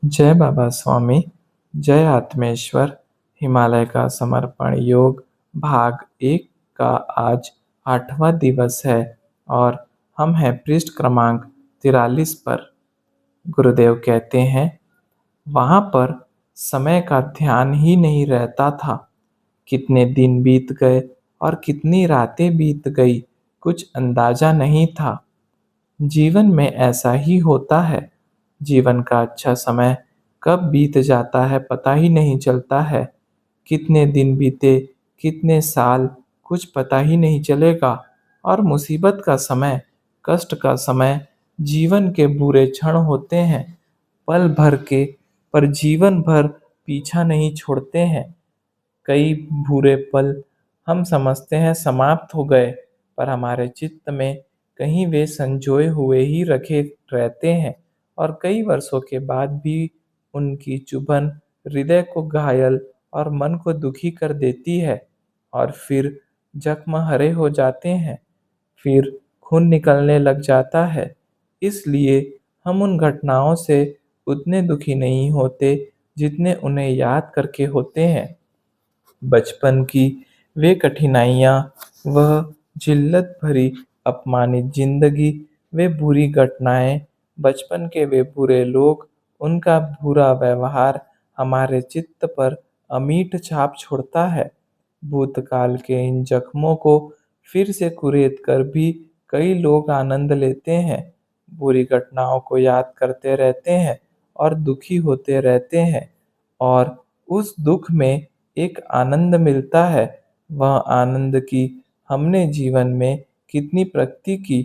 जय बाबा स्वामी, जय आत्मेश्वर। हिमालय का समर्पण योग भाग 1 का आज 8वां दिवस है और हम हैं पृष्ठ क्रमांक 43 पर। गुरुदेव कहते हैं, वहां पर समय का ध्यान ही नहीं रहता था। कितने दिन बीत गए और कितनी रातें बीत गई, कुछ अंदाजा नहीं था। जीवन में ऐसा ही होता है। जीवन का अच्छा समय कब बीत जाता है पता ही नहीं चलता है। कितने दिन बीते, कितने साल, कुछ पता ही नहीं चलेगा। और मुसीबत का समय, कष्ट का समय जीवन के बुरे क्षण होते हैं, पल भर के, पर जीवन भर पीछा नहीं छोड़ते हैं। कई बुरे पल हम समझते हैं समाप्त हो गए, पर हमारे चित्त में कहीं वे संजोए हुए ही रखे रहते हैं और कई वर्षों के बाद भी उनकी चुभन हृदय को घायल और मन को दुखी कर देती है। और फिर जख्म हरे हो जाते हैं, फिर खून निकलने लग जाता है। इसलिए हम उन घटनाओं से उतने दुखी नहीं होते जितने उन्हें याद करके होते हैं। बचपन की वे कठिनाइयाँ, वह जिल्लत भरी अपमानित जिंदगी, वे बुरी घटनाएं, बचपन के वे बुरे लोग, उनका बुरा व्यवहार हमारे चित्त पर अमिट छाप छोड़ता है। भूतकाल के इन जख्मों को फिर से कुरेद कर भी कई लोग आनंद लेते हैं। बुरी घटनाओं को याद करते रहते हैं और दुखी होते रहते हैं, और उस दुख में एक आनंद मिलता है। वह आनंद की हमने जीवन में कितनी प्रगति की,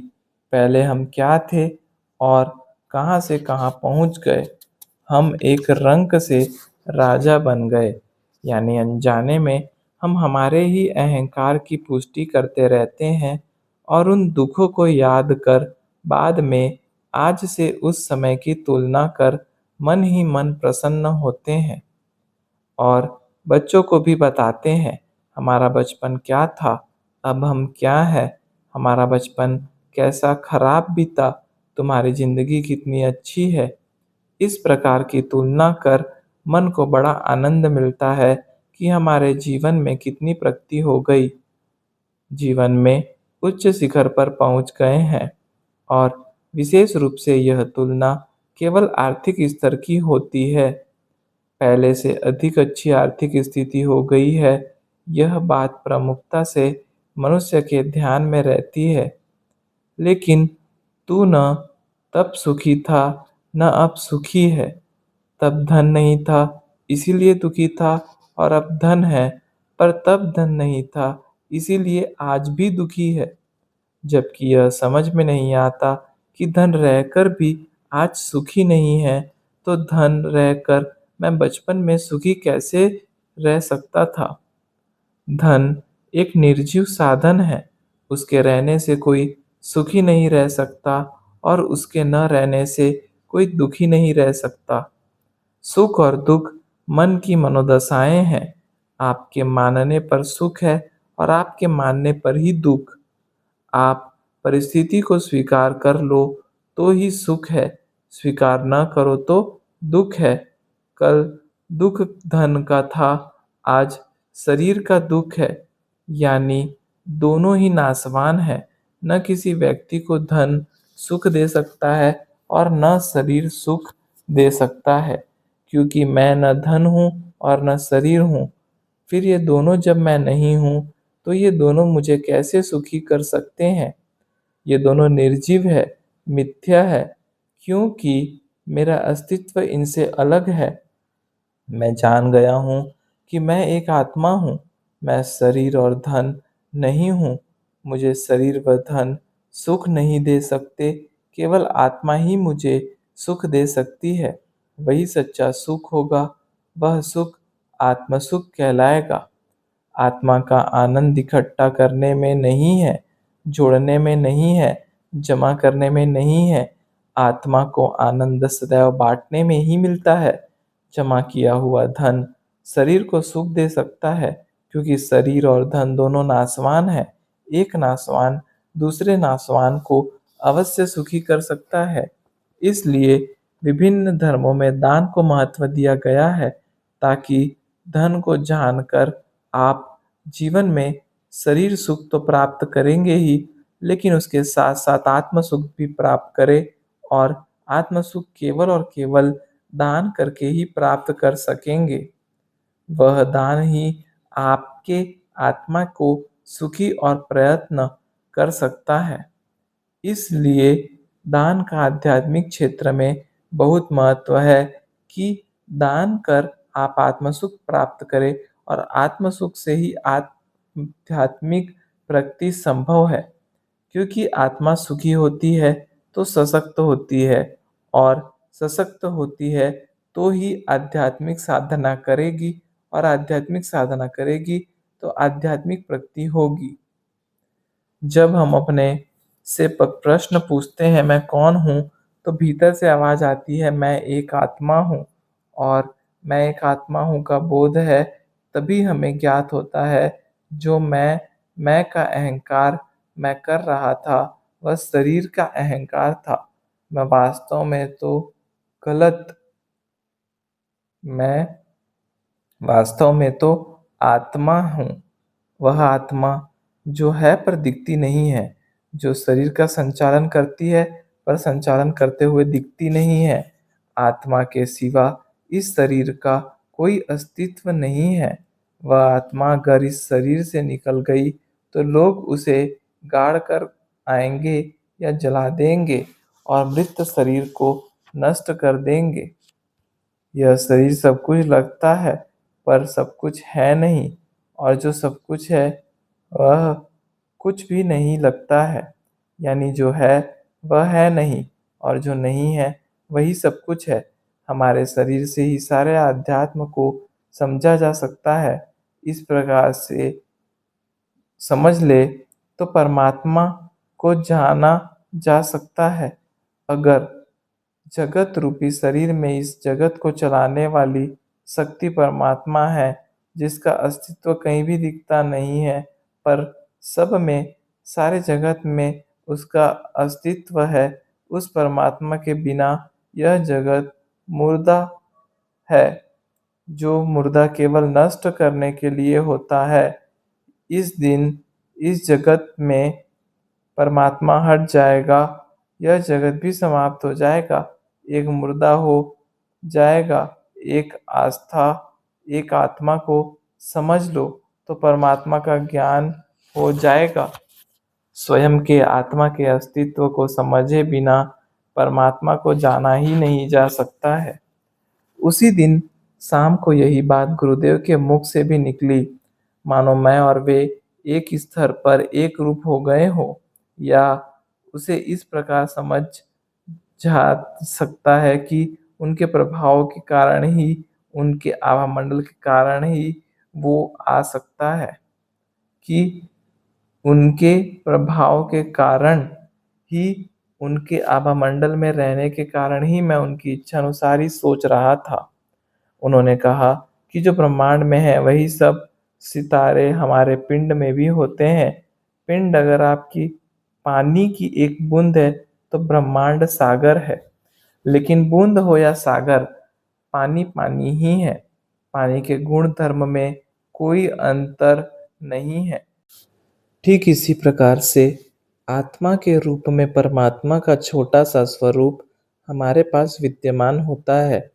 पहले हम क्या थे और कहाँ से कहाँ पहुँच गए। हम एक रंक से राजा बन गए, यानी अनजाने में हम हमारे ही अहंकार की पुष्टि करते रहते हैं और उन दुखों को याद कर बाद में आज से उस समय की तुलना कर मन ही मन प्रसन्न होते हैं और बच्चों को भी बताते हैं, हमारा बचपन क्या था, अब हम क्या है। हमारा बचपन कैसा खराब बीता, तुम्हारी जिंदगी कितनी अच्छी है। इस प्रकार की तुलना कर मन को बड़ा आनंद मिलता है कि हमारे जीवन में कितनी प्रगति हो गई, जीवन में उच्च शिखर पर पहुंच गए हैं। और विशेष रूप से यह तुलना केवल आर्थिक स्तर की होती है। पहले से अधिक अच्छी आर्थिक स्थिति हो गई है, यह बात प्रमुखता से मनुष्य के ध्यान में रहती है। लेकिन तू न तब सुखी था, न अब सुखी है। तब धन नहीं था, इसीलिए दुखी था, और अब धन है, पर तब धन नहीं था, इसीलिए आज भी दुखी है। जबकि यह समझ में नहीं आता कि धन रहकर भी आज सुखी नहीं है, तो धन रहकर मैं बचपन में सुखी कैसे रह सकता था। धन एक निर्जीव साधन है, उसके रहने से कोई सुखी नहीं रह सकता और उसके न रहने से कोई दुखी नहीं रह सकता। सुख और दुख मन की मनोदशाएं हैं। आपके मानने पर सुख है और आपके मानने पर ही दुख। आप परिस्थिति को स्वीकार कर लो तो ही सुख है, स्वीकार न करो तो दुख है। कल दुख धन का था, आज शरीर का दुख है, यानी दोनों ही नाशवान है। न किसी व्यक्ति को धन सुख दे सकता है और न शरीर सुख दे सकता है, क्योंकि मैं न धन हूँ और न शरीर हूँ। फिर ये दोनों जब मैं नहीं हूँ, तो ये दोनों मुझे कैसे सुखी कर सकते हैं। ये दोनों निर्जीव है, मिथ्या है, क्योंकि मेरा अस्तित्व इनसे अलग है। मैं जान गया हूँ कि मैं एक आत्मा हूँ, मैं शरीर और धन नहीं हूँ। मुझे शरीर व धन सुख नहीं दे सकते, केवल आत्मा ही मुझे सुख दे सकती है। वही सच्चा सुख होगा, वह सुख आत्म सुख कहलाएगा। आत्मा का आनंद इकट्ठा करने में नहीं है, जोड़ने में नहीं है, जमा करने में नहीं है। आत्मा को आनंद सदैव बांटने में ही मिलता है। जमा किया हुआ धन शरीर को सुख दे सकता है, क्योंकि शरीर और धन दोनों नाशवान है। एक नाशवान दूसरे नाशवान को अवश्य सुखी कर सकता है। इसलिए विभिन्न धर्मों में दान को महत्व दिया गया है ताकि धन को जानकर आप जीवन में शरीर सुख तो प्राप्त करेंगे ही, लेकिन उसके साथ साथ आत्म सुख भी प्राप्त करें, और आत्म सुख केवल और केवल दान करके ही प्राप्त कर सकेंगे। वह दान ही आपके आत्मा को सुखी और प्रयत्न कर सकता है। इसलिए दान का आध्यात्मिक क्षेत्र में बहुत महत्व है कि दान कर आप आत्म सुख प्राप्त करें, और आत्म सुख से ही आध्यात्मिक प्रगति संभव है। क्योंकि आत्मा सुखी होती है तो सशक्त होती है, और सशक्त होती है तो ही आध्यात्मिक साधना करेगी, और आध्यात्मिक साधना करेगी तो आध्यात्मिक प्रगति होगी। जब हम अपने से प्रश्न पूछते हैं मैं कौन हूँ, तो भीतर से आवाज़ आती है मैं एक आत्मा हूँ, और मैं एक आत्मा हूँ का बोध है। तभी हमें ज्ञात होता है जो मैं का अहंकार मैं कर रहा था वह शरीर का अहंकार था। मैं वास्तव में तो गलत मैं वास्तव में तो आत्मा हूँ। वह आत्मा जो है पर दिखती नहीं है, जो शरीर का संचालन करती है पर संचालन करते हुए दिखती नहीं है। आत्मा के सिवा इस शरीर का कोई अस्तित्व नहीं है। वह आत्मा अगर इस शरीर से निकल गई तो लोग उसे गाड़ कर आएंगे या जला देंगे और मृत शरीर को नष्ट कर देंगे। यह शरीर सब कुछ लगता है पर सब कुछ है नहीं, और जो सब कुछ है वह कुछ भी नहीं लगता है। यानी जो है वह है नहीं, और जो नहीं है वही सब कुछ है। हमारे शरीर से ही सारे आध्यात्म को समझा जा सकता है। इस प्रकार से समझ ले तो परमात्मा को जाना जा सकता है। अगर जगत रूपी शरीर में इस जगत को चलाने वाली शक्ति परमात्मा है, जिसका अस्तित्व कहीं भी दिखता नहीं है, पर सब में सारे जगत में उसका अस्तित्व है, उस परमात्मा के बिना यह जगत मुर्दा है, जो मुर्दा केवल नष्ट करने के लिए होता है। इस दिन इस जगत में परमात्मा हट जाएगा, यह जगत भी समाप्त हो जाएगा, एक मुर्दा हो जाएगा। एक आस्था एक आत्मा को समझ लो तो परमात्मा का ज्ञान हो जाएगा। स्वयं के आत्मा के अस्तित्व को समझे बिना परमात्मा को जाना ही नहीं जा सकता है। उसी दिन शाम को यही बात गुरुदेव के मुख से भी निकली, मानो मैं और वे एक स्तर पर एक रूप हो गए हो। या उसे इस प्रकार समझ जा सकता है कि उनके प्रभाव के कारण ही, उनके आभा मंडल के कारण ही वो आ सकता है, कि उनके प्रभाव के कारण ही, उनके आभा मंडल में रहने के कारण ही मैं उनकी इच्छा अनुसार ही सोच रहा था। उन्होंने कहा कि जो ब्रह्मांड में है वही सब सितारे हमारे पिंड में भी होते हैं। पिंड अगर आपकी पानी की एक बूंद है तो ब्रह्मांड सागर है। लेकिन बूंद हो या सागर, पानी पानी ही है। पानी के गुण धर्म में कोई अंतर नहीं है। ठीक इसी प्रकार से आत्मा के रूप में परमात्मा का छोटा सा स्वरूप हमारे पास विद्यमान होता है।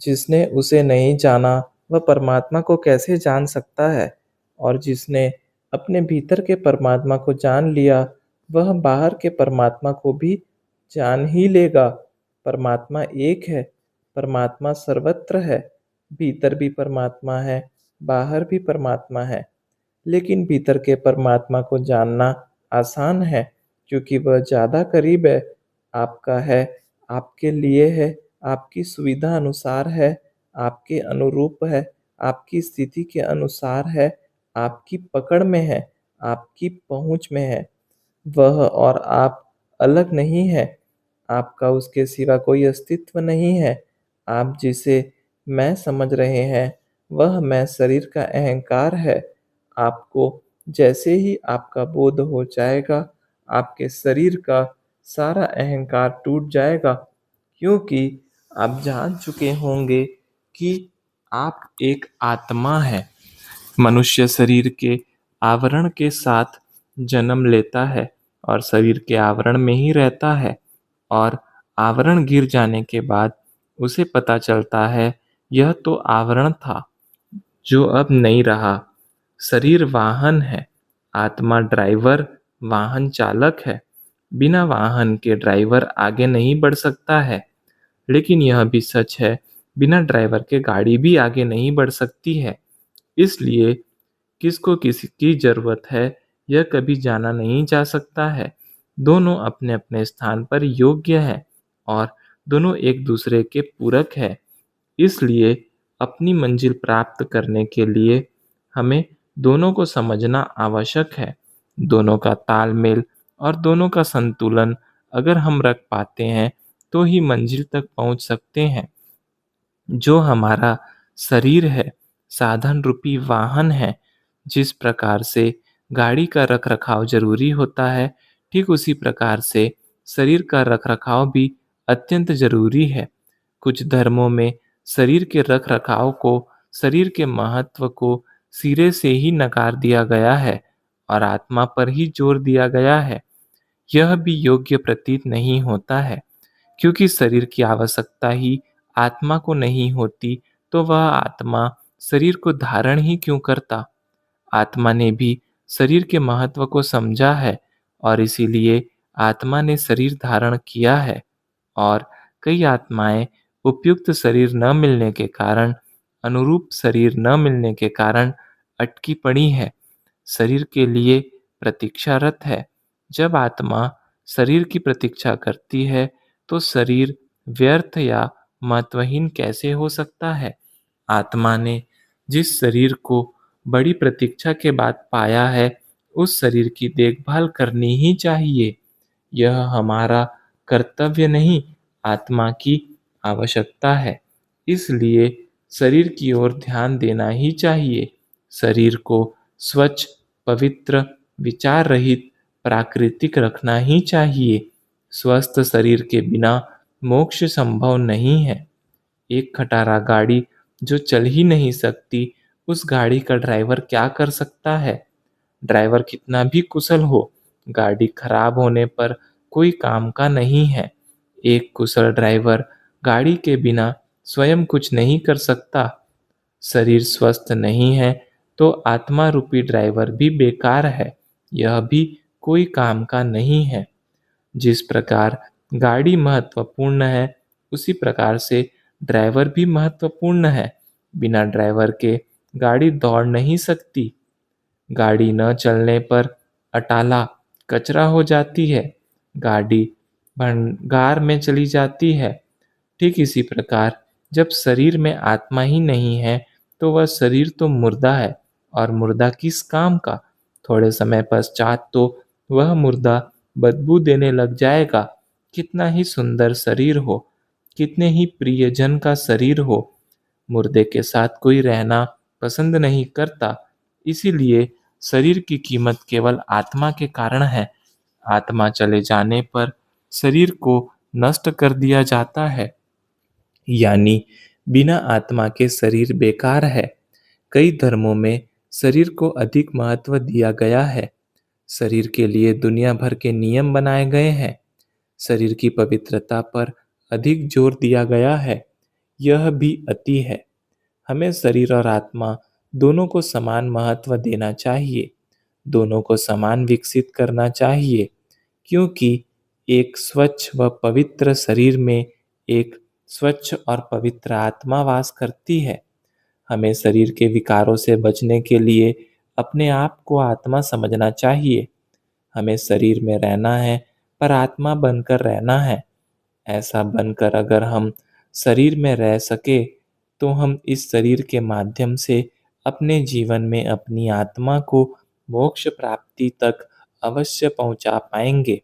जिसने उसे नहीं जाना वह परमात्मा को कैसे जान सकता है, और जिसने अपने भीतर के परमात्मा को जान लिया वह बाहर के परमात्मा को भी जान ही लेगा। परमात्मा एक है, परमात्मा सर्वत्र है। भीतर भी परमात्मा है, बाहर भी परमात्मा है। लेकिन भीतर के परमात्मा को जानना आसान है, क्योंकि वह ज़्यादा करीब है, आपका है, आपके लिए है, आपकी सुविधा अनुसार है, आपके अनुरूप है, आपकी स्थिति के अनुसार है, आपकी पकड़ में है, आपकी पहुँच में है। वह और आप अलग नहीं है, आपका उसके सिवा कोई अस्तित्व नहीं है। आप जिसे मैं समझ रहे हैं वह मैं शरीर का अहंकार है। आपको जैसे ही आपका बोध हो जाएगा, आपके शरीर का सारा अहंकार टूट जाएगा, क्योंकि आप जान चुके होंगे कि आप एक आत्मा है। मनुष्य शरीर के आवरण के साथ जन्म लेता है और शरीर के आवरण में ही रहता है, और आवरण गिर जाने के बाद उसे पता चलता है यह तो आवरण था जो अब नहीं रहा। शरीर वाहन है, आत्मा ड्राइवर, वाहन चालक है। बिना वाहन के ड्राइवर आगे नहीं बढ़ सकता है। लेकिन यह भी सच है, बिना ड्राइवर के गाड़ी भी आगे नहीं बढ़ सकती है। इसलिए किसको किसकी जरूरत है, यह कभी जाना नहीं जा सकता है। दोनों अपने अपने स्थान पर योग्य हैं और दोनों एक दूसरे के पूरक हैं। इसलिए अपनी मंजिल प्राप्त करने के लिए हमें दोनों को समझना आवश्यक है। दोनों का तालमेल और दोनों का संतुलन अगर हम रख पाते हैं तो ही मंजिल तक पहुंच सकते हैं। जो हमारा शरीर है, साधन रूपी वाहन है। जिस प्रकार से गाड़ी का रखरखाव जरूरी होता है, ठीक उसी प्रकार से शरीर का रखरखाव भी अत्यंत जरूरी है। कुछ धर्मों में शरीर के रखरखाव को, शरीर के महत्व को सिरे से ही नकार दिया गया है और आत्मा पर ही जोर दिया गया है। यह भी योग्य प्रतीत नहीं होता है, क्योंकि शरीर की आवश्यकता ही आत्मा को नहीं होती तो वह आत्मा शरीर को धारण ही क्यों करता। आत्मा ने भी शरीर के महत्व को समझा है और इसीलिए आत्मा ने शरीर धारण किया है। और कई आत्माएं उपयुक्त शरीर न मिलने के कारण, अनुरूप शरीर न मिलने के कारण अटकी पड़ी है, शरीर के लिए प्रतीक्षारत है। जब आत्मा शरीर की प्रतीक्षा करती है तो शरीर व्यर्थ या महत्वहीन कैसे हो सकता है। आत्मा ने जिस शरीर को बड़ी प्रतीक्षा के बाद पाया है, उस शरीर की देखभाल करनी ही चाहिए। यह हमारा कर्तव्य नहीं, आत्मा की आवश्यकता है। इसलिए शरीर की ओर ध्यान देना ही चाहिए। शरीर को स्वच्छ, पवित्र, विचार रहित, प्राकृतिक रखना ही चाहिए। स्वस्थ शरीर के बिना मोक्ष संभव नहीं है। एक खटारा गाड़ी जो चल ही नहीं सकती, उस गाड़ी का ड्राइवर क्या कर सकता है। ड्राइवर कितना भी कुशल हो, गाड़ी खराब होने पर कोई काम का नहीं है। एक कुशल ड्राइवर गाड़ी के बिना स्वयं कुछ नहीं कर सकता। शरीर स्वस्थ नहीं है तो आत्मा रूपी ड्राइवर भी बेकार है, यह भी कोई काम का नहीं है। जिस प्रकार गाड़ी महत्वपूर्ण है, उसी प्रकार से ड्राइवर भी महत्वपूर्ण है। बिना ड्राइवर के गाड़ी दौड़ नहीं सकती। गाड़ी न चलने पर अटाला कचरा हो जाती है, गाड़ी भंगार में चली जाती है। ठीक इसी प्रकार जब शरीर में आत्मा ही नहीं है तो वह शरीर तो मुर्दा है, और मुर्दा किस काम का। थोड़े समय पश्चात तो वह मुर्दा बदबू देने लग जाएगा। कितना ही सुंदर शरीर हो, कितने ही प्रियजन का शरीर हो, मुर्दे के साथ कोई रहना पसंद नहीं करता। इसीलिए शरीर की कीमत केवल आत्मा के कारण है। आत्मा चले जाने पर शरीर को नष्ट कर दिया जाता है, यानी बिना आत्मा के शरीर बेकार है। कई धर्मों में शरीर को अधिक महत्व दिया गया है। शरीर के लिए दुनिया भर के नियम बनाए गए हैं। शरीर की पवित्रता पर अधिक जोर दिया गया है। यह भी अति है। हमें शरीर और आत्मा दोनों को समान महत्व देना चाहिए, दोनों को समान विकसित करना चाहिए, क्योंकि एक स्वच्छ व पवित्र शरीर में एक स्वच्छ और पवित्र आत्मा वास करती है। हमें शरीर के विकारों से बचने के लिए अपने आप को आत्मा समझना चाहिए। हमें शरीर में रहना है पर आत्मा बनकर रहना है। ऐसा बनकर अगर हम शरीर में रह सके तो हम इस शरीर के माध्यम से अपने जीवन में अपनी आत्मा को मोक्ष प्राप्ति तक अवश्य पहुंचा पाएंगे।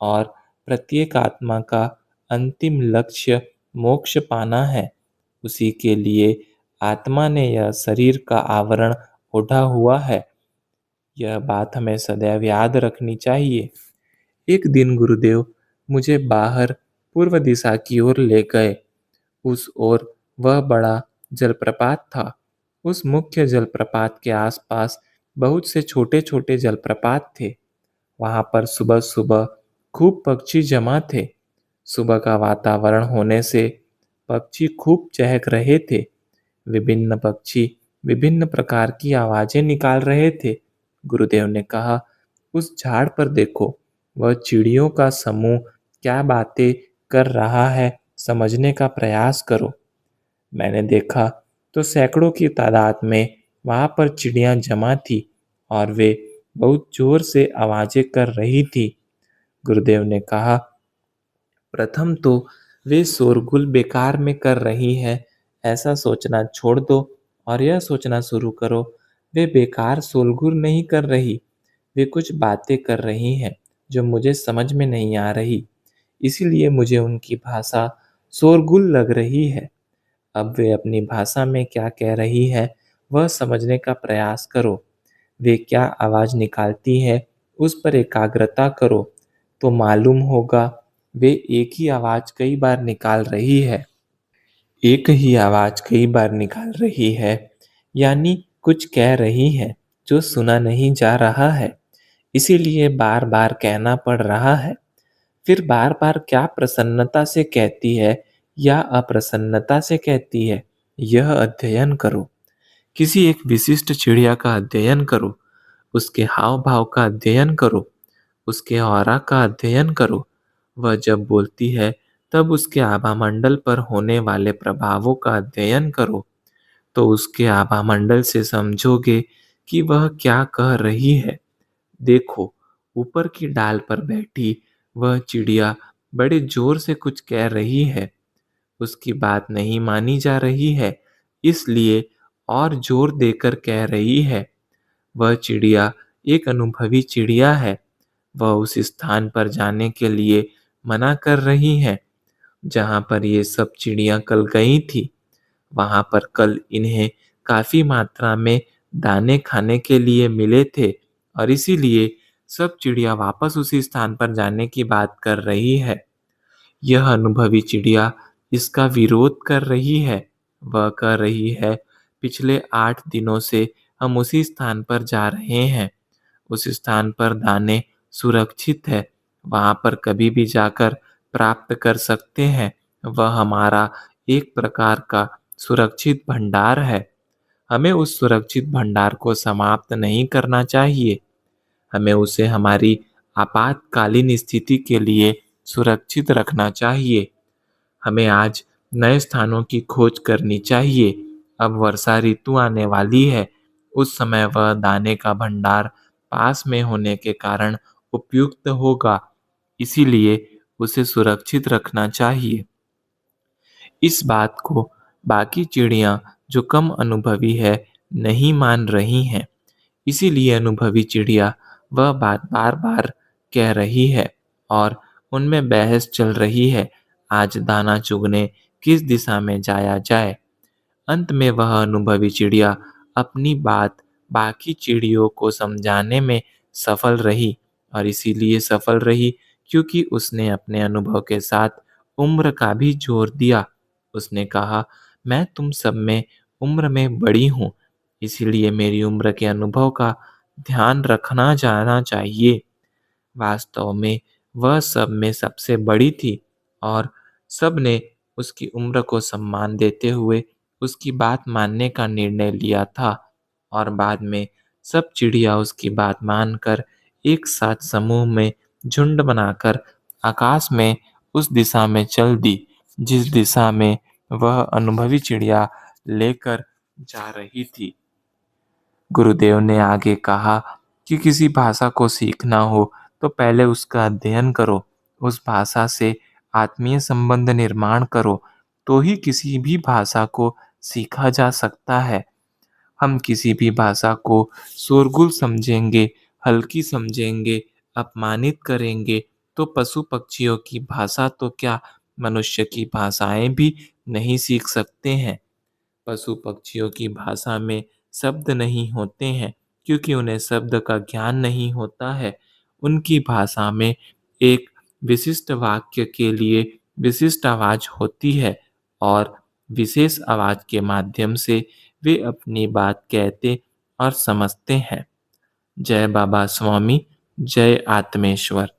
और प्रत्येक आत्मा का अंतिम लक्ष्य मोक्ष पाना है। उसी के लिए आत्मा ने यह शरीर का आवरण ओढ़ा हुआ है। यह बात हमें सदैव याद रखनी चाहिए। एक दिन गुरुदेव मुझे बाहर पूर्व दिशा की ओर ले गए। उस ओर वह बड़ा जलप्रपात था। उस मुख्य जलप्रपात के आसपास बहुत से छोटे-छोटे जलप्रपात थे। वहां पर सुबह-सुबह खूब पक्षी जमा थे। सुबह का वातावरण होने से पक्षी खूब चहक रहे थे। विभिन्न पक्षी विभिन्न प्रकार की आवाजें निकाल रहे थे। गुरुदेव ने कहा, उस झाड़ पर देखो, वह चिड़ियों का समूह क्या बातें कर रहा है, समझने का प्रयास करो। मैंने देखा तो सैकड़ों की तादाद में वहां पर चिड़ियां जमा थी और वे बहुत जोर से आवाजें कर रही थी। गुरुदेव ने कहा, प्रथम तो वे शोरगुल बेकार में कर रही है, ऐसा सोचना छोड़ दो और यह सोचना शुरू करो, वे बेकार शोरगुल नहीं कर रही, वे कुछ बातें कर रही हैं जो मुझे समझ में नहीं आ रही, इसीलिए मुझे उनकी भाषा शोरगुल लग रही है। अब वे अपनी भाषा में क्या कह रही है, वह समझने का प्रयास करो। वे क्या आवाज निकालती है, उस पर एकाग्रता करो, तो मालूम होगा वे एक ही आवाज कई बार निकाल रही है। एक ही आवाज कई बार निकाल रही है, यानी कुछ कह रही है जो सुना नहीं जा रहा है, इसीलिए बार बार कहना पड़ रहा है। फिर बार बार क्या प्रसन्नता से कहती है या अप्रसन्नता से कहती है, यह अध्ययन करो। किसी एक विशिष्ट चिड़िया का अध्ययन करो, उसके हाव भाव का अध्ययन करो, उसके ऑरा का अध्ययन करो। वह जब बोलती है तब उसके आभामंडल पर होने वाले प्रभावों का अध्ययन करो, तो उसके आभामंडल से समझोगे कि वह क्या कह रही है। देखो, ऊपर की डाल पर बैठी वह चिड़िया बड़े जोर से कुछ कह रही है। उसकी बात नहीं मानी जा रही है, इसलिए और जोर देकर कह रही है। वह चिड़िया एक अनुभवी चिड़िया है। वह उस स्थान पर जाने के लिए मना कर रही है जहाँ पर ये सब चिड़ियाँ कल गई थी। वहाँ पर कल इन्हें काफ़ी मात्रा में दाने खाने के लिए मिले थे और इसीलिए सब चिड़िया वापस उसी स्थान पर जाने की बात कर रही है। यह अनुभवी चिड़िया इसका विरोध कर रही है। वह कह रही है, पिछले 8 दिनों से हम उसी स्थान पर जा रहे हैं। उस स्थान पर दाने सुरक्षित है, वहाँ पर कभी भी जाकर प्राप्त कर सकते हैं। वह हमारा एक प्रकार का सुरक्षित भंडार है। हमें उस सुरक्षित भंडार को समाप्त नहीं करना चाहिए। हमें उसे हमारी आपातकालीन स्थिति के लिए सुरक्षित रखना चाहिए। हमें आज नए स्थानों की खोज करनी चाहिए। अब वर्षा ऋतु आने वाली है। उस समय वह दाने का भंडार पास में होने के कारण उपयुक्त होगा, इसीलिए उसे सुरक्षित रखना चाहिए। इस बात को बाकी चिड़ियाँ जो कम अनुभवी है नहीं मान रही हैं, इसीलिए अनुभवी चिड़िया वह बात बार बार कह रही है और उनमें बहस चल रही है, आज दाना चुगने किस दिशा में जाया जाए। अंत में वह अनुभवी चिड़िया अपनी बात बाकी चिड़ियों को समझाने में सफल रही और इसीलिए सफल रही क्योंकि उसने अपने अनुभव के साथ उम्र का भी जोर दिया। उसने कहा, मैं तुम सब में उम्र में बड़ी हूँ, इसीलिए मेरी उम्र के अनुभव का ध्यान रखना जाना चाहिए। वास्तव में वह सब में सबसे बड़ी थी और सब ने उसकी उम्र को सम्मान देते हुए उसकी बात मानने का निर्णय लिया था और बाद में सब चिड़िया उसकी बात मानकर एक साथ समूह में झुंड बनाकर आकाश में उस दिशा में चल दी जिस दिशा में वह अनुभवी चिड़िया लेकर जा रही थी। गुरुदेव ने आगे कहा कि किसी भाषा को सीखना हो तो पहले उसका अध्ययन करो, उस भाषा से आत्मीय संबंध निर्माण करो, तो ही किसी भी भाषा को सीखा जा सकता है। हम किसी भी भाषा को शोरगुल समझेंगे, हल्की समझेंगे, अपमानित करेंगे, तो पशु पक्षियों की भाषा तो क्या, मनुष्य की भाषाएं भी नहीं सीख सकते हैं। पशु पक्षियों की भाषा में शब्द नहीं होते हैं क्योंकि उन्हें शब्द का ज्ञान नहीं होता है। उनकी भाषा में एक विशिष्ट वाक्य के लिए विशिष्ट आवाज होती है और विशेष आवाज़ के माध्यम से वे अपनी बात कहते और समझते हैं। जय बाबा स्वामी, जय आत्मेश्वर।